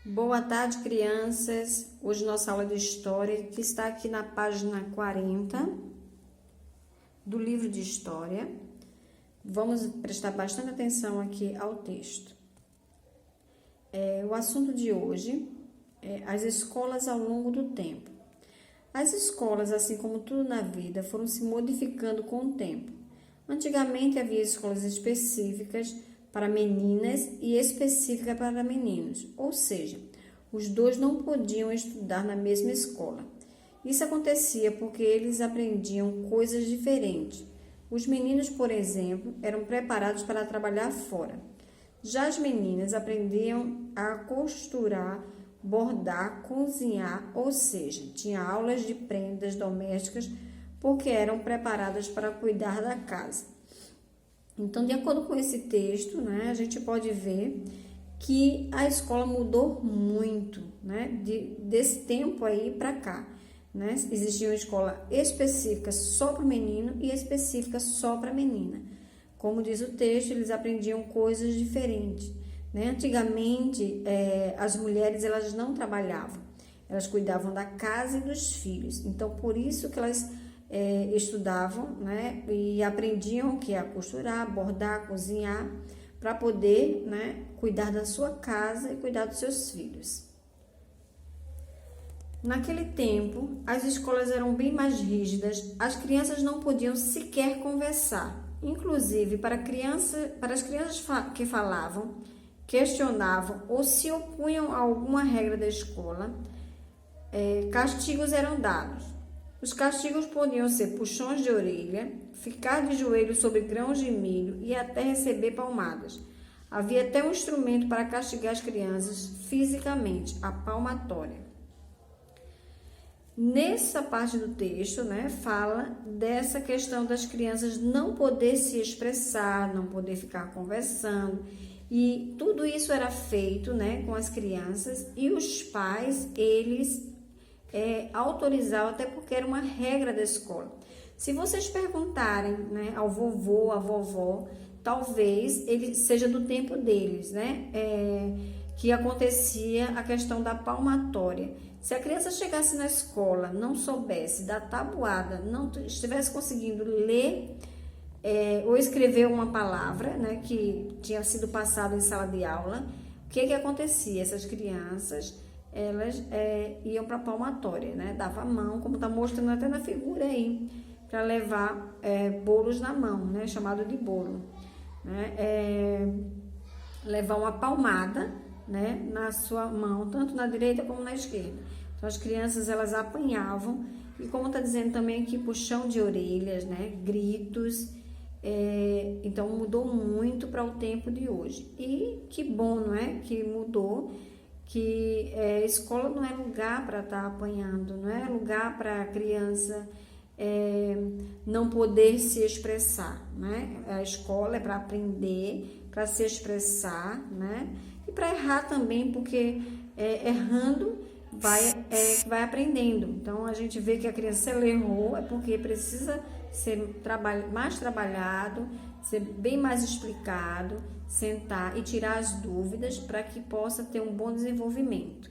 Boa tarde, crianças. Hoje nossa aula de história, que está aqui na página 40 do livro de história. Vamos prestar bastante atenção aqui ao texto. O assunto de hoje é as escolas ao longo do tempo. As escolas, assim como tudo na vida, foram se modificando com o tempo. Antigamente havia escolas específicas para meninas e específica para meninos, ou seja, os dois não podiam estudar na mesma escola. Isso acontecia porque eles aprendiam coisas diferentes. Os meninos, por exemplo, eram preparados para trabalhar fora. Já as meninas aprendiam a costurar, bordar, cozinhar, ou seja, tinha aulas de prendas domésticas porque eram preparadas para cuidar da casa. Então, de acordo com esse texto, a gente pode ver que a escola mudou muito, desse tempo aí para cá. Existia uma escola específica só para o menino e específica só para a menina. Como diz o texto, eles aprendiam coisas diferentes. Antigamente, as mulheres elas não trabalhavam, elas cuidavam da casa e dos filhos. Então, por isso que elas estudavam, e aprendiam o que a costurar, bordar, cozinhar, para poder, cuidar da sua casa e cuidar dos seus filhos. Naquele tempo, as escolas eram bem mais rígidas, as crianças não podiam sequer conversar. Inclusive, para as crianças que falavam, questionavam ou se opunham a alguma regra da escola, castigos eram dados. Os castigos podiam ser puxões de orelha, ficar de joelhos sobre grãos de milho e até receber palmadas. Havia até um instrumento para castigar as crianças fisicamente, a palmatória. Nessa parte do texto, fala dessa questão das crianças não poder se expressar, não poder ficar conversando. E tudo isso era feito, com as crianças, e os pais, eles autorizavam, até porque era uma regra da escola. Se vocês perguntarem, ao vovô, à vovó, talvez ele seja do tempo deles, que acontecia a questão da palmatória. Se a criança chegasse na escola, não soubesse da tabuada, não estivesse conseguindo ler ou escrever uma palavra, que tinha sido passada em sala de aula, o que acontecia? Essas crianças, elas iam para a palmatória, dava a mão, como está mostrando até na figura aí, para levar bolos na mão, chamado de bolo. Levar uma palmada, na sua mão, tanto na direita como na esquerda. Então, as crianças, elas apanhavam, e como está dizendo também aqui, puxão de orelhas, gritos. Então, mudou muito para o tempo de hoje. E que bom, não é? Que mudou, que escola não é lugar para estar apanhando, não é lugar para a criança não poder se expressar, A escola é para aprender, para se expressar, e para errar também, porque errando vai aprendendo. Então, a gente vê que a criança, se ela errou, é porque precisa ser mais trabalhado, ser bem mais explicado, sentar e tirar as dúvidas para que possa ter um bom desenvolvimento.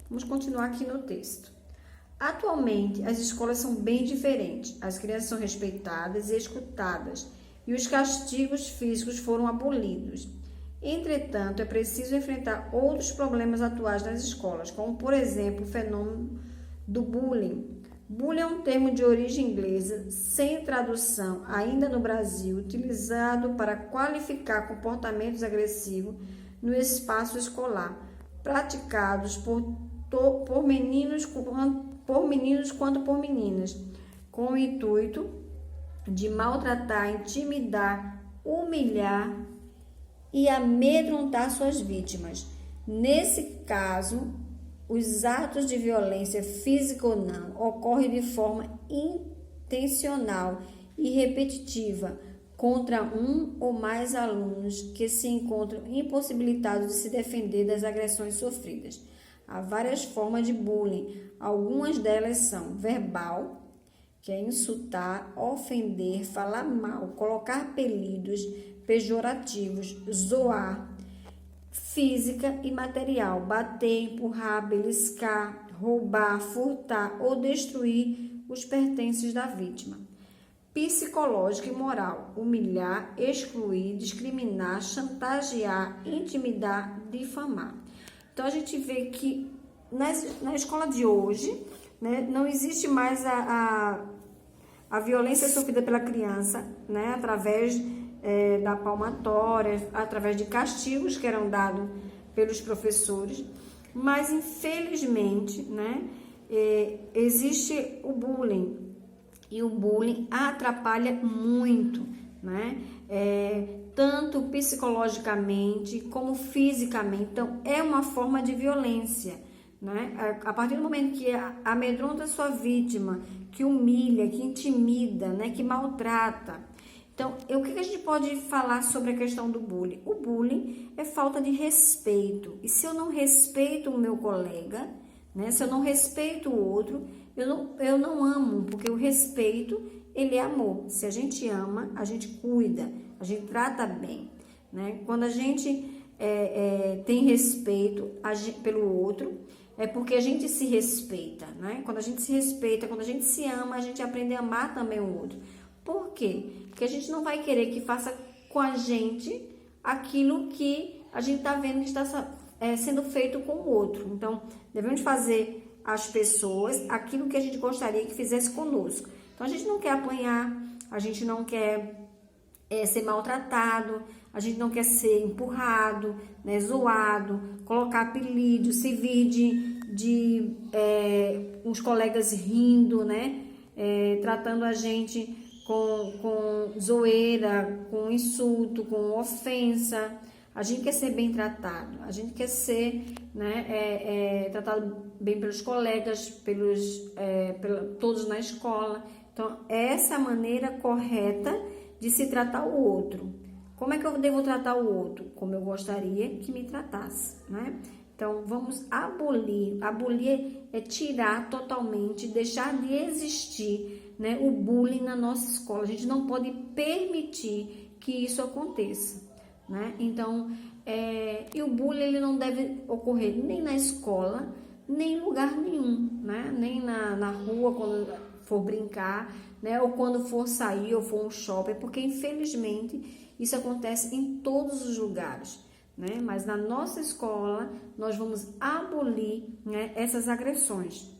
Vamos continuar aqui no texto. Atualmente, as escolas são bem diferentes. As crianças são respeitadas e escutadas, e os castigos físicos foram abolidos. Entretanto, é preciso enfrentar outros problemas atuais nas escolas, como, por exemplo, o fenômeno do bullying. Bullying é um termo de origem inglesa, sem tradução ainda no Brasil, utilizado para qualificar comportamentos agressivos no espaço escolar, praticados por meninos quanto por meninas, com o intuito de maltratar, intimidar, humilhar e amedrontar suas vítimas. Nesse caso, os atos de violência física ou não ocorrem de forma intencional e repetitiva contra um ou mais alunos que se encontram impossibilitados de se defender das agressões sofridas. Há várias formas de bullying. Algumas delas são verbal, que é insultar, ofender, falar mal, colocar apelidos pejorativos, zoar, física e material, bater, empurrar, beliscar, roubar, furtar ou destruir os pertences da vítima. Psicológica e moral, humilhar, excluir, discriminar, chantagear, intimidar, difamar. Então, a gente vê que na escola de hoje, né, não existe mais a violência sofrida pela criança, né, através da palmatória, através de castigos que eram dados pelos professores, mas infelizmente, né, existe o bullying, e o bullying atrapalha muito, né, tanto psicologicamente como fisicamente. Então, é uma forma de violência, né? A partir do momento que amedronta a sua vítima, que humilha, que intimida, né, que maltrata. Então, o que a gente pode falar sobre a questão do bullying? O bullying é falta de respeito. E se eu não respeito o meu colega, né, se eu não respeito o outro, eu não amo, porque o respeito, ele é amor. Se a gente ama, a gente cuida, a gente trata bem, né? Quando a gente tem respeito pelo outro, é porque a gente se respeita, né? Quando a gente se respeita, quando a gente se ama, a gente aprende a amar também o outro. Por quê? Porque a gente não vai querer que faça com a gente aquilo que a gente está vendo que está sendo feito com o outro. Então, devemos fazer às pessoas aquilo que a gente gostaria que fizesse conosco. Então, a gente não quer apanhar, a gente não quer ser maltratado, a gente não quer ser empurrado, né, zoado, colocar apelido, se vir de uns colegas rindo, né, tratando a gente com zoeira, com insulto, com ofensa. A gente quer ser bem tratado, a gente quer ser, né, tratado bem pelos colegas, todos na escola. Então, essa é a maneira correta de se tratar o outro. Como é que eu devo tratar o outro? Como eu gostaria que me tratasse, né? Então, vamos abolir. Abolir é tirar totalmente, deixar de existir, né, o bullying na nossa escola. A gente não pode permitir que isso aconteça, né? Então, e o bullying, ele não deve ocorrer nem na escola, nem em lugar nenhum, né? Nem na rua, quando for brincar, né? Ou quando for sair ou for um shopping, porque infelizmente isso acontece em todos os lugares, né? Mas na nossa escola nós vamos abolir, né, essas agressões.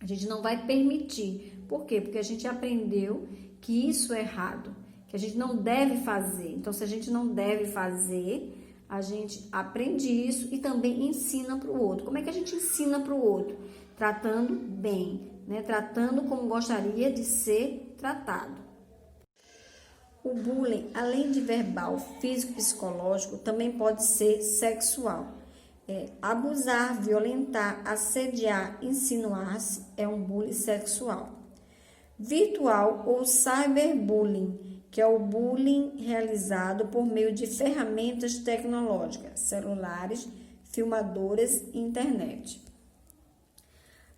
A gente não vai permitir. Por quê? Porque a gente aprendeu que isso é errado, que a gente não deve fazer. Então, se a gente não deve fazer, a gente aprende isso e também ensina para o outro. Como é que a gente ensina para o outro? Tratando bem, né? Tratando como gostaria de ser tratado. O bullying, além de verbal, físico e psicológico, também pode ser sexual. Abusar, violentar, assediar, insinuar-se é um bullying sexual. Virtual ou cyberbullying, que é o bullying realizado por meio de ferramentas tecnológicas, celulares, filmadoras e internet.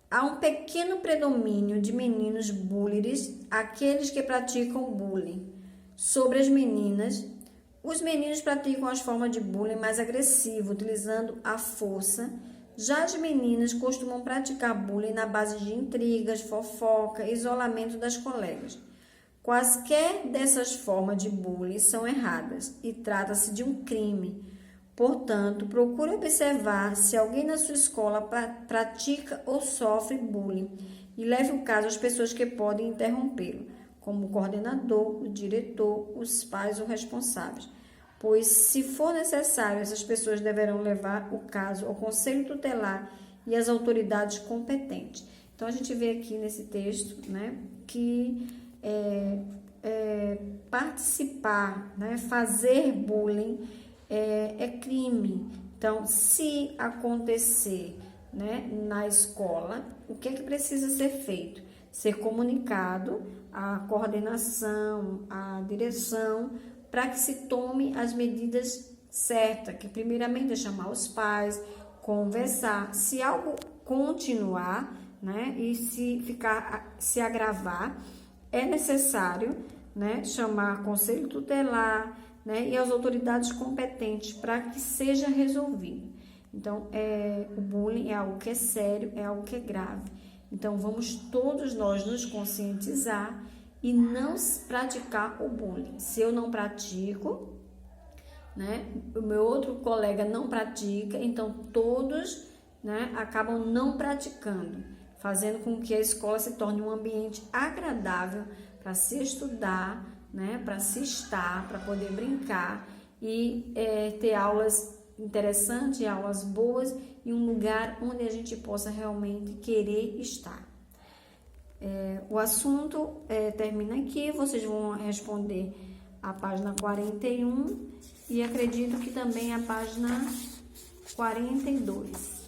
Há um pequeno predomínio de meninos bullies, aqueles que praticam bullying. Sobre as meninas, os meninos praticam as formas de bullying mais agressivo, utilizando a força. Já as meninas costumam praticar bullying na base de intrigas, fofoca, isolamento das colegas. Quaisquer dessas formas de bullying são erradas e trata-se de um crime. Portanto, procure observar se alguém na sua escola pratica ou sofre bullying e leve o caso às pessoas que podem interrompê-lo, como o coordenador, o diretor, os pais ou responsáveis. Pois, se for necessário, essas pessoas deverão levar o caso ao conselho tutelar e às autoridades competentes. Então, a gente vê aqui nesse texto, né, que participar, né, fazer bullying é crime. Então, se acontecer, né, na escola, o que é que precisa ser feito? Ser comunicado à coordenação, à direção, para que se tome as medidas certas, que primeiramente é chamar os pais, conversar. Se algo continuar, né, e se agravar, é necessário, né, chamar conselho tutelar, né, e as autoridades competentes para que seja resolvido. Então, o bullying é algo que é sério, é algo que é grave. Então, vamos todos nós nos conscientizar e não praticar o bullying. Se eu não pratico, né, o meu outro colega não pratica, então todos, né, acabam não praticando, fazendo com que a escola se torne um ambiente agradável para se estudar, né, para se estar, para poder brincar e ter aulas interessantes, aulas boas e um lugar onde a gente possa realmente querer estar. O assunto termina aqui, vocês vão responder a página 41 e acredito que também a página 42.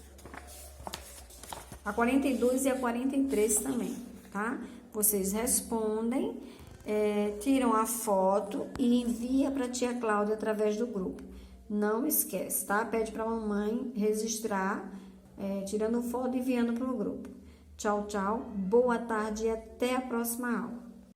A 42 e a 43 também, tá? Vocês respondem, tiram a foto e envia para a tia Cláudia através do grupo. Não esquece, tá? Pede para a mamãe registrar, tirando foto e enviando para o grupo. Tchau, tchau, boa tarde e até a próxima aula.